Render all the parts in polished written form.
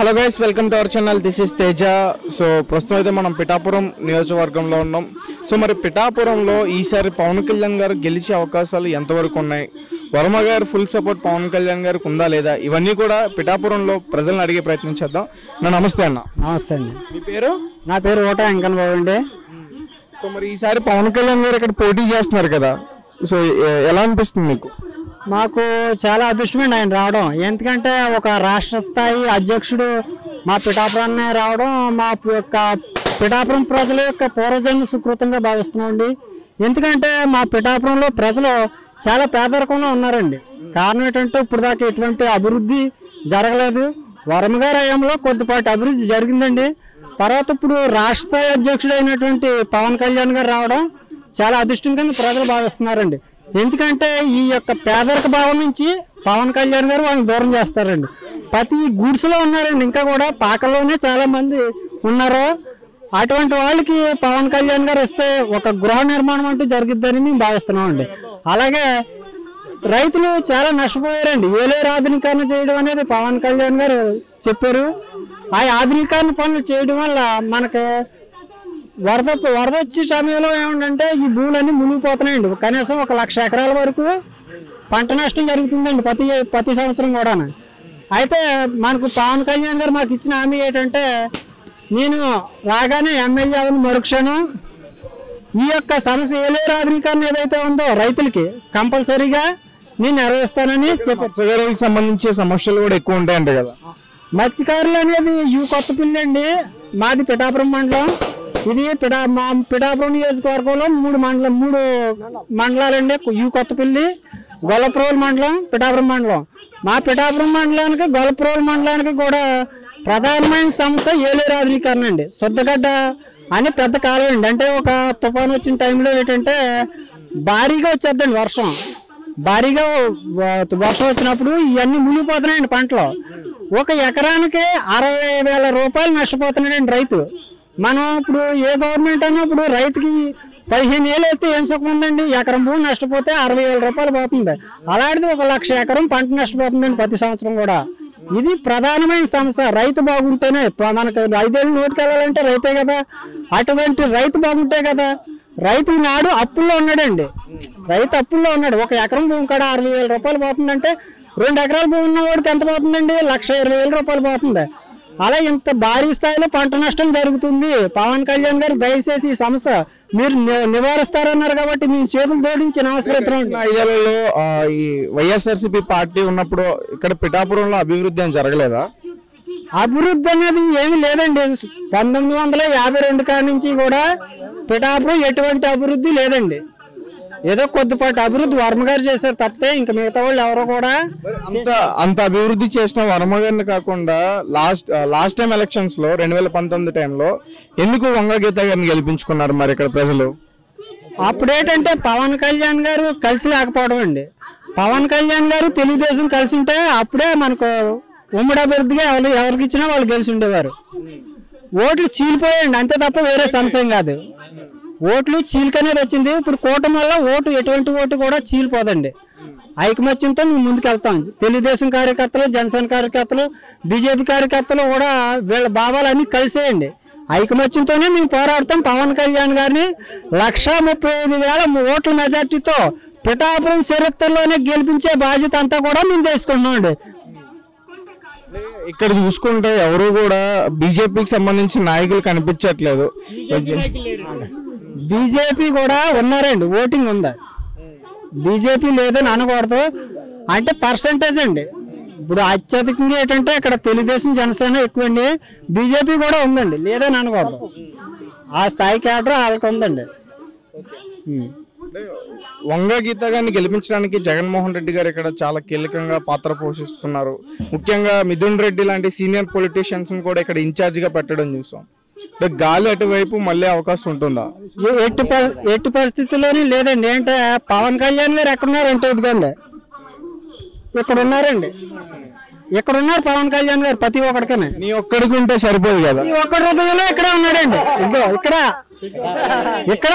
Hello guys, welcome to our channel. This is Teja. So ప్రస్తుతం అయితే మనం పిఠాపురం నియోజకవర్గంలో ఉన్నాం. సో మరి పిఠాపురంలో ఈసారి పవన్ కళ్యాణ్ గారు గెలిచే అవకాశాలు ఎంతవరకు ఉన్నాయి, వర్మ గారు ఫుల్ సపోర్ట్ పవన్ కళ్యాణ్ గారికి ఉందా లేదా, ఇవన్నీ కూడా పిఠాపురంలో ప్రజలను అడిగే ప్రయత్నం చేద్దాం. నమస్తే అన్న. నమస్తే అండి. మీ పేరు? నా పేరు ఓటా వెంకన్న బాబు అండి. సో మరి ఈసారి పవన్ కళ్యాణ్ గారు ఇక్కడ పోటీ చేస్తున్నారు కదా, సో ఎలా అనిపిస్తుంది మీకు? మాకు చాలా అదృష్టమండి ఆయన రావడం. ఎందుకంటే ఒక రాష్ట్ర స్థాయి అధ్యక్షుడు మా పిఠాపురాన్ని రావడం మా యొక్క పిఠాపురం ప్రజల యొక్క పూర్వజన్మ సుకృతంగా భావిస్తున్నామండి. ఎందుకంటే మా పిఠాపురంలో ప్రజలు చాలా పేదరికంలో ఉన్నారండి. కారణం ఏంటంటే ఇప్పుడు దాకా ఎటువంటి అభివృద్ధి జరగలేదు. వర్మ గారి హయాంలో కొద్దిపాటి అభివృద్ధి జరిగిందండి. తర్వాత ఇప్పుడు రాష్ట్ర స్థాయి అధ్యక్షుడు అయినటువంటి పవన్ కళ్యాణ్ గారు రావడం చాలా అదృష్టంగా ప్రజలు భావిస్తున్నారండి. ఎందుకంటే ఈ యొక్క పేదరిక భావం నుంచి పవన్ కళ్యాణ్ గారు వాళ్ళని దూరం చేస్తారండి. ప్రతి గుడిసెలో ఉన్నారండి, ఇంకా కూడా పాకల్లోనే చాలా మంది ఉన్నారు. అటువంటి వాళ్ళకి పవన్ కళ్యాణ్ గారు వస్తే ఒక గృహ నిర్మాణం అంటూ జరిగిద్దని మేము భావిస్తున్నామండి. అలాగే రైతులు చాలా నష్టపోయారండి. ఏలేరు ఆధునీకరణ చేయడం అనేది పవన్ కళ్యాణ్ గారు చెప్పారు. ఆ ఆధునీకరణ పనులు చేయడం వల్ల మనకి వరద వచ్చే సమయంలో ఏమిటంటే ఈ భూములన్నీ మునిగిపోతున్నాయండి. కనీసం 1,00,000 ఎకరాల వరకు పంట నష్టం జరుగుతుందండి ప్రతి సంవత్సరం కూడా. అయితే మనకు పవన్ కళ్యాణ్ గారు మాకు ఇచ్చిన హామీ ఏంటంటే, నేను రాగానే ఎమ్మెల్యే అవని మరుక్షణం ఈ యొక్క సమస్య ఏలేరు ఆధునీకరణ ఏదైతే ఉందో రైతులకి కంపల్సరీగా నేను నెరవేరుస్తానని చెప్పారు. మత్స్యకారులకు సంబంధించే సమస్యలు కూడా ఎక్కువ ఉంటాయండి కదా. మత్స్యకారులు అనేది కొత్తపల్లి అండి. మాది పిఠాపురం మండలం. ఇది మా పిఠాపురం నియోజకవర్గంలో మూడు మండలాలండి. కొత్తపల్లి, గొల్లప్రోలు మండలం, పిఠాపురం మండలం. మా పిఠాపురం మండలానికి గొల్లప్రోలు మండలానికి కూడా ప్రధానమైన సమస్య ఏలేరు ఆధునీకరణ అండి. శుద్ధగడ్డ అని పెద్ద కాలం అండి. అంటే ఒక తుఫాను వచ్చిన టైంలో ఏంటంటే భారీగా వచ్చేద్దండి వర్షం. భారీగా వర్షం వచ్చినప్పుడు ఇవన్నీ మునిగిపోతున్నాయండి పంటలు. ఒక ఎకరానికి 60,000 రూపాయలు నష్టపోతున్నాడండి రైతు. మనం ఇప్పుడు ఏ గవర్నమెంట్ అన్నా ఇప్పుడు రైతుకి 15 ఏళ్ళు అయితే ఏం సుఖం ఉందండి. ఎకరం భూమి నష్టపోతే 60,000 రూపాయలు పోతుంది. అలాంటిది 1,00,000 ఎకరం పంట నష్టపోతుందండి ప్రతి సంవత్సరం కూడా. ఇది ప్రధానమైన సమస్య. రైతు బాగుంటేనే మనకు 5 ఏళ్ళు నోటికి వెళ్ళాలంటే రైతే కదా. అటువంటి రైతు బాగుంటే కదా. రైతు నాడు అప్పుల్లో ఉన్నాడండి. రైతు అప్పుల్లో ఉన్నాడు. ఒక ఎకరం భూమి కాడ 60,000 రూపాయలు పోతుందంటే 2 ఎకరాల భూమి ఉన్న వాడికి ఎంత పోతుందండి? 1,20,000 రూపాయలు పోతుంది. అలా ఇంత భారీ స్థాయిలో పంట నష్టం జరుగుతుంది. పవన్ కళ్యాణ్ గారు దయచేసి ఈ సమస్య మీరు నివారిస్తారన్నారు కాబట్టి మేము చేతులు జోడించి నమస్కరిస్తున్నాం. 5 ఏళ్లలో ఈ వైఎస్ఆర్సీపీ పార్టీ ఉన్నప్పుడు ఇక్కడ పిఠాపురంలో అభివృద్ధి అని జరగలేదా? అభివృద్ధి అనేది ఏమి లేదండి. 1952 కాడి నుంచి కూడా పిఠాపురం ఎటువంటి అభివృద్ధి లేదండి. ఏదో కొద్దిపాటి అభివృద్ధి వర్మ గారు చేశారు తప్పితే ఇంకా మిగతా వాళ్ళు ఎవరో కూడా అంత అభివృద్ధి చేసిన వర్మ గారిని కాకుండా లాస్ట్ టైం ఎలక్షన్స్ లో 2019 టైంలో ఎందుకు వంగ గీత గారిని గెలిపించుకున్నారు మరి ఇక్కడ ప్రజలు? అప్పుడేంటంటే పవన్ కళ్యాణ్ గారు కలిసి లేకపోవడం అండి. పవన్ కళ్యాణ్ గారు తెలుగుదేశం కలిసి ఉంటే అప్పుడే మనకు ఉమ్మడి అభ్యర్థిగా ఎవరికి ఇచ్చినా వాళ్ళు గెలిచి ఉండేవారు. ఓట్లు చీలిపోయాయండి అంతే తప్ప వేరే సమస్య కాదు. ఓట్లు చీలికనేది వచ్చింది. ఇప్పుడు కూటమి వల్ల ఎటువంటి ఓటు కూడా చీలిపోదండి. ఐకమత్యంతో మేము ముందుకు వెళ్తాం. తెలుగుదేశం కార్యకర్తలు, జనసేన కార్యకర్తలు, బీజేపీ కార్యకర్తలు కూడా వీళ్ళ భావాలన్నీ కలిసేయండి. ఐకమత్యంతోనే మేము పోరాడతాం. పవన్ కళ్యాణ్ గారిని 1,35,000 ఓట్ల మెజార్టీతో పిఠాపురం చరిత్రలోనే గెలిపించే బాధ్యత అంతా కూడా మేము తీసుకుంటున్నాం అండి. ఇక్కడ చూసుకుంటే ఎవరు కూడా బీజేపీకి సంబంధించిన నాయకులు కనిపించట్లేదు. బీజేపీ కూడా ఉన్నారండి. ఓటింగ్ ఉందా? బీజేపీ లేదని అనకూడదు. అంటే పర్సంటేజ్ అండి. ఇప్పుడు అత్యధికంగా ఏంటంటే ఇక్కడ తెలుగుదేశం, జనసేన ఎక్కువండి. బీజేపీ కూడా ఉందండి, లేదని అనకూడదు. ఆ స్థాయి క్యాడర్ వాళ్ళకి ఉందండి. వంగ గీత గారిని గెలిపించడానికి జగన్మోహన్ రెడ్డి గారు ఇక్కడ చాలా కీలకంగా పాత్ర పోషిస్తున్నారు. ముఖ్యంగా మిథున్ రెడ్డి లాంటి సీనియర్ పొలిటీషియన్స్ కూడా ఇక్కడ ఇన్ఛార్జ్ గా పెట్టడం చూసాం. గాలి అటువైపు మళ్ళీ అవకాశం ఉంటుందా? ఎట్టి పరిస్థితుల్లోనే లేదండి. అంటే పవన్ కళ్యాణ్ గారు ఎక్కడున్నారంటే ఇదిగోండి ఇక్కడ ఉన్నారండి. ఇక్కడ ఉన్నారు పవన్ కళ్యాణ్ గారు ప్రతి ఒక్కడికనే. నీ ఒక్కడికి ఉంటే సరిపోదు కదా. ఈ ఒక్కడి హృదయంలో ఇక్కడే ఉన్నాడండి. ఇక్కడ ఇక్కడ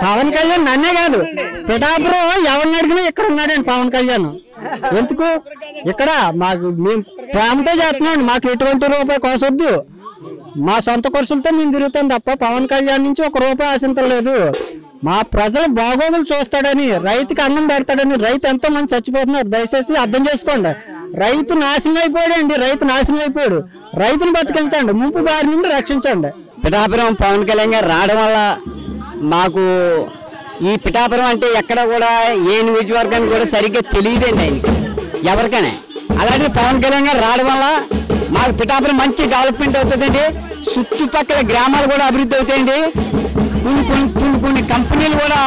పవన్ కళ్యాణ్ నన్నే కాదు, పిఠాపురం ఎవరిని అడిగినా ఇక్కడ ఉన్నాడండి పవన్ కళ్యాణ్. ఎందుకు ఇక్కడ మాకు మేము ప్రేమతో చేస్తున్నాం, మాకు ఎటువంటి రూపాయి కోసొద్దు, మా సొంత ఖర్చులతో మేము తిరుగుతాం తప్ప పవన్ కళ్యాణ్ నుంచి ఒక రూపాయి ఆశించలేదు. మా ప్రజల బాగోగులు చూస్తాడని, రైతుకి అన్నం పెడతాడని, రైతు ఎంతో మంది చచ్చిపోతున్నారు. దయచేసి అర్థం చేసుకోండి. రైతు నాశనం అయిపోయాడండి, రైతు నాశనం అయిపోయాడు. రైతుని బతికించండి, ముంపు బారి నుండి రక్షించండి. పిఠాపురం పవన్ కళ్యాణ్ గారు రావడం వల్ల మాకు ఈ పిఠాపురం అంటే ఎక్కడ కూడా ఏ నియోజకవర్గానికి కూడా సరిగ్గా తెలియదండి ఆయనకి ఎవరికైనా. అలాగే పవన్ కళ్యాణ్ గారు రావడం వల్ల మాకు పిఠాపురం మంచి డెవలప్మెంట్ అవుతుందండి. చుట్టుపక్కల గ్రామాలు కూడా అభివృద్ధి అవుతాయండి. కొన్ని కంపెనీలు కూడా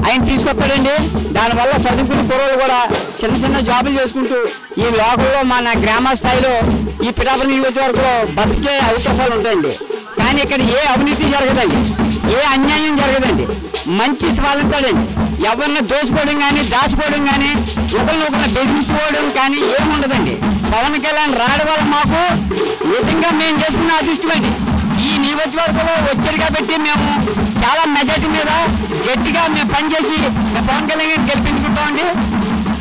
ఆయన తీసుకొస్తాడండి. దానివల్ల చదువుకున్న కుర్రోళ్ళు కూడా చిన్న చిన్న జాబులు చేసుకుంటూ ఈ లోకల్లో మన గ్రామ స్థాయిలో ఈ పిఠాపురం నియోజకవర్గంలో బతికే అవకాశాలు ఉంటాయండి. కానీ ఇక్కడ ఏ అవినీతి జరగదండి, ఏ అన్యాయం జరగదండి. మంచి స్వాలంతాడండి. ఎవరిని దోసుకోవడం కానీ దాచుకోవడం కానీ ఒకరినొకరిని బెదిరించుకోవడం కానీ ఏముండదండి. పవన్ కళ్యాణ్ రావడం వల్ల మాకు నిజంగా మేము చేసుకున్న అదృష్టమండి. ఈ నియోజకవర్గంలో ఒత్తిడిగా పెట్టి మేము చాలా మెజార్టీ మీద గట్టిగా మేము పనిచేసి పవన్ కళ్యాణ్ గారిని గెలిపించుకుంటామండి.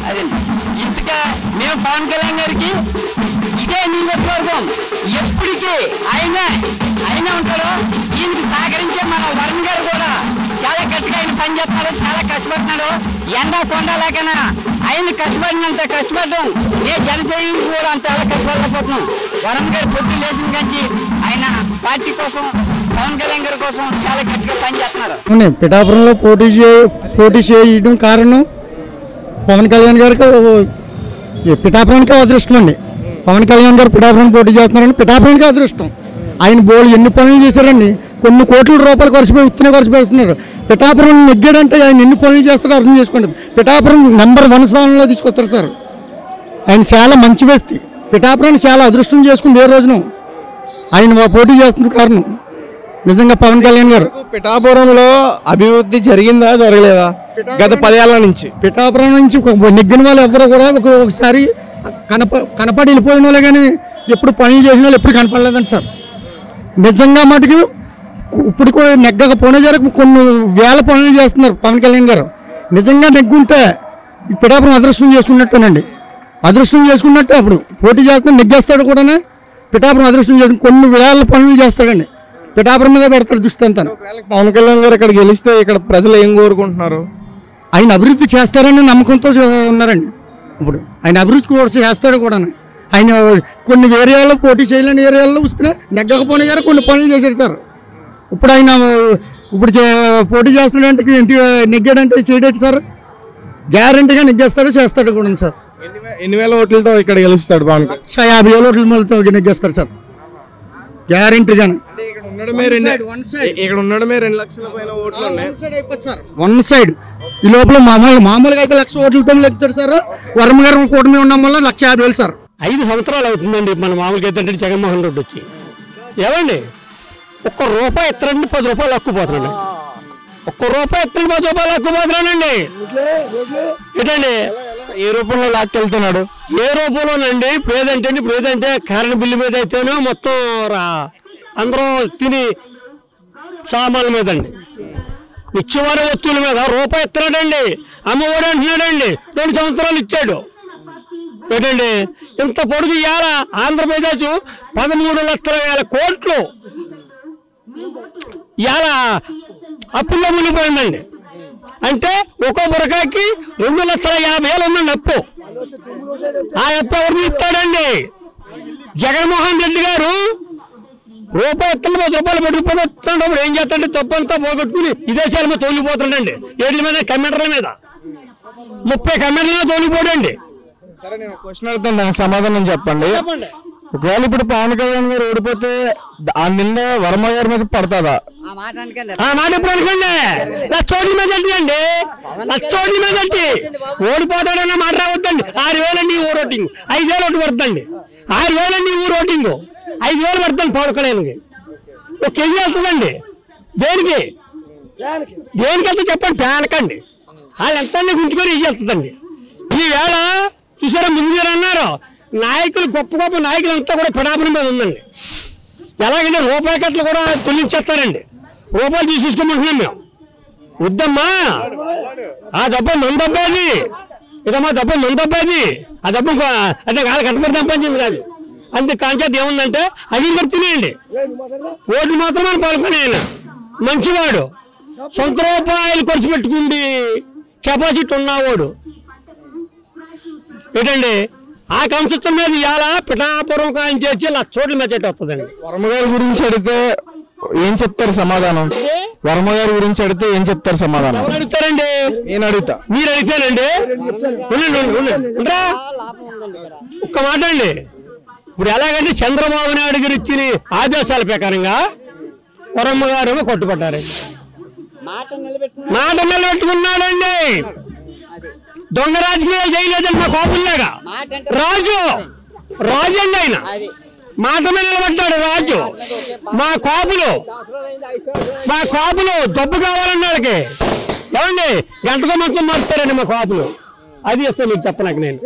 అదండి ఇంతగా మేము పవన్ కళ్యాణ్ గారికి ఇదే నియోజకవర్గం ఎప్పటికీ ఆయన ఉంటాడు. ఈయనకి సహకరించే మన వరుణ్ గారు కూడా చాలా గట్టిగా ఆయన పనిచేస్తున్నాడు, చాలా కష్టపడుతున్నాడు. ఎండా కొండ లేకనా ఆయన కష్టపడినంత కష్టపడడం ఏ జనసైనికులు కూడా అంత అలా కష్టపడకపోతున్నాం. వరుణ్ గారు పొద్దు లేచిన కంచి ఆయన పార్టీ కోసం పవన్ కళ్యాణ్ గారి కోసం చాలా గట్టిగా పనిచేస్తున్నారు. పిఠాపురంలో పోటీ చేయడం కారణం పవన్ కళ్యాణ్ గారికి పిఠాపురానికి అదృష్టం అండి. పవన్ కళ్యాణ్ గారు పిఠాపురం పోటీ చేస్తున్నారని పిఠాపురానికి అదృష్టం. ఆయన బోళ్ళు ఎన్ని పనులు చేశారండి, కొన్ని కోట్ల రూపాయలు ఖర్చు పెడుతున్నారు. పిఠాపురం నెగ్గాడంటే ఆయన ఎన్ని పనులు చేస్తారో అర్థం చేసుకోండి. పిఠాపురం నెంబర్ 1 స్థానంలో తీసుకొస్తారు సార్. ఆయన చాలా మంచి వ్యక్తి. పిఠాపురాన్ని చాలా అదృష్టం చేసుకుంది ఏ రోజున ఆయన పోటీ చేస్తున్న కారణం నిజంగా పవన్ కళ్యాణ్ గారు. పిఠాపురంలో అభివృద్ధి జరిగిందా జరగలేదా గత 10 ఏళ్ల నుంచి? పిఠాపురం నుంచి నెగ్గిన వాళ్ళు ఎవరు కూడా ఒకసారి కనపడి వెళ్ళిపోయిన వాళ్ళే కానీ ఎప్పుడు పనులు చేసిన వాళ్ళు ఎప్పుడు కనపడలేదండి సార్. నిజంగా మటుకు ఇప్పుడు నెగ్గకపోయినా జరగ కొన్ని వేల పనులు చేస్తున్నారు పవన్ కళ్యాణ్ గారు. నిజంగా నెగ్గుంటే పిఠాపురం అదృష్టం చేసుకున్నట్టేనండి. అదృష్టం చేసుకున్నట్టే అప్పుడు పోటీ చేస్తున్నా నెగ్గేస్తాడు కూడా. పిఠాపురం అదృష్టం చేసుకుని కొన్ని వేల పనులు చేస్తాడండి. పిఠాపురం మీద పెడతారు దృష్టి అంతా. పవన్ కళ్యాణ్ గారు ఇక్కడ గెలిస్తే ఇక్కడ ప్రజలు ఏం కోరుకుంటున్నారు? ఆయన అభివృద్ధి చేస్తారని నమ్మకంతో ఉన్నారండి. ఇప్పుడు ఆయన అభివృద్ధి కూడా చేస్తాడు కూడా. ఆయన కొన్ని ఏరియాల్లో పోటీ చేయలేని ఏరియాల్లో వస్తే నెగ్గకపోయినా గారు కొన్ని పనులు చేశాడు సార్. ఇప్పుడు ఆయన పోటీ చేస్తున్నాడంటే ఎంత నెగ్గాడంటే చేయడేటి సార్. గ్యారంటీగా నెగ్గేస్తాడు, చేస్తాడు కూడా సార్. ఎన్ని వేల ఓట్లతో ఇక్కడ గెలుస్తాడు పవన్? 150,000 ఓట్లతో నెగ్గేస్తాడు సార్ గ్యారంటీగా. ఇక్కడ ఉండడమే 2 లక్షల పైన ఓట్లు ఉన్నాయి. వన్ సైడ్ ఈ లోపల మామూలుగా అయితే 1,00,000 ఓట్లతో లెక్కారు సార్. వర్మ గారు కూటమి ఉండడం వల్ల 150,000 సార్. 5 సంవత్సరాలు అవుతుందండి మన మామూలుగా అయితే జగన్మోహన్ రెడ్డి వచ్చి. ఏమండి ₹1 ఎత్తరండి 10 రూపాయలు అక్కుపోతున్నాడు. ₹1 ఎత్తరండి 10 రూపాయలు అక్కుపోతున్నానండి. ఏంటండి ఏ రూపంలో లాక్కెళ్తున్నాడు? ఏ రూపంలోనండి? ఇప్పుడు ఏదంటే కరెంట్ బిల్లు మీద అయితేనో మొత్తం అందరూ తిని సామాన్ల మీద అండి, నిత్యవార వస్తువుల మీద ₹1 ఎత్తనాడండి. అమ్మఒడి అంటున్నాడండి, 2 సంవత్సరాలు ఇచ్చాడు. ఏంటండి ఇంత పొడుగు ఇవాళ ఆంధ్రప్రదేశ్ 13,00,000 కోట్లు ఇవాళ అప్పుల్లో మునిగిపోయిందండి. అంటే ఒక్కో బురకాకి 2,50,000 ఉందండి అప్పు. ఆ అప్పు ఎవరు ఇస్తాడండి? జగన్మోహన్ రెడ్డి గారు ₹10 10 పెట్టుకుపోతున్నాడు. ఏం చేస్తాడంటే తప్పంతా పోగొట్టుకుని విదేశాల మీద తోలిపోతున్నాడండి. ఏళ్ళ మీద కమెంటర్ల మీద 30 కమెంటర్ల మీద తోలిపోడండి. సరే నేను క్వశ్చన్ అడుగుతాను, దానికి సమాధానం చెప్పండి. ఒకవేళ ఇప్పుడు పవన్ కళ్యాణ్ గారు ఓడిపోతే ఆ నింద వర్మ గారి మీద పడుతుందా? ఆ మాట ఎప్పుడు అనుకోండి. 1,00,000 ఓట్ల మీద అండి, 1,00,000 ఓట్ల మీద అండి. ఓడిపోతాడన్న మాట రావద్దండి. 6,000 అండి ఊరు ఓటింగ్, 5,000 ఓటు పడుతుందండి. 6,000 అండి ఊరు ఓటింగ్, 5,000 పడుతుంది పవన్ కళ్యాణ్కి. 1 కేజీ వెళ్తుందండి. దేనికి వెళ్తే చెప్పండి. ప్యానకండి వాళ్ళు ఎంత గుంజుకొని ఇవి వెళ్తుందండి. ఈవేళ చూసారా, ముందు మీరు అన్నారు నాయకులు, గొప్ప నాయకులు అంతా కూడా పిఠాపురం మీద ఉందండి. ఎలాగంటే రూపాయి కట్టలు కూడా తొలగించేస్తారండి. రూపాయలు తీసుకోమంటున్నాం మేము. వద్దమ్మా, ఆ డబ్బు మన డబ్బాది, ఇదమ్మా డబ్బు మన డబ్బాది. ఆ డబ్బు అంటే కాదు కట్టబడి సంపాదించింది కాదు. అంతే కాంచేత ఏముందంటే అది మరి తినేయండి. ఓట్లు మాత్రమే పాల్గొనే ఆయన మంచివాడు, సొంత రూపాయలు ఖర్చు పెట్టుకుండి కెపాసిటీ ఉన్నవాడు. ఏంటండి ఆ కంశత్వం మీద ఇవాళ పిఠాపురం కాయం చేసి 1,00,000 చోట్ల మెచ్చేట వస్తుందండి. వర్మ గారి గురించి అడిగితే ఏం చెప్తారు సమాధానం? వర్మ గారి గురించి అడిగితే ఏం చెప్తారు సమాధానం? ఎవరు అడుగుతారండి? నేను అడుగుతా. మీరు అడిగితేనండి ఒక్క మాట అండి. ఇప్పుడు ఎలాగంటే చంద్రబాబు నాయుడు గారు ఇచ్చిన ఆదేశాల ప్రకారంగా వర్మ గారు కొట్టుపడ్డారండి. మాట నిలబెట్టుకున్నాడండి. దొంగ రాజకీయాలు చేయలేదండి మా కోపుల్లాగా. రాజు అండి ఆయన మాట మీద నిలబడ్డాడు రాజు. మా కాపులు డబ్బు కావాలన్న వాళ్ళకి ఏమండి గంటకో మంచం మారుతారండి మా కాపులు. అది ఇస్తాను మీకు చెప్పనాక నేను.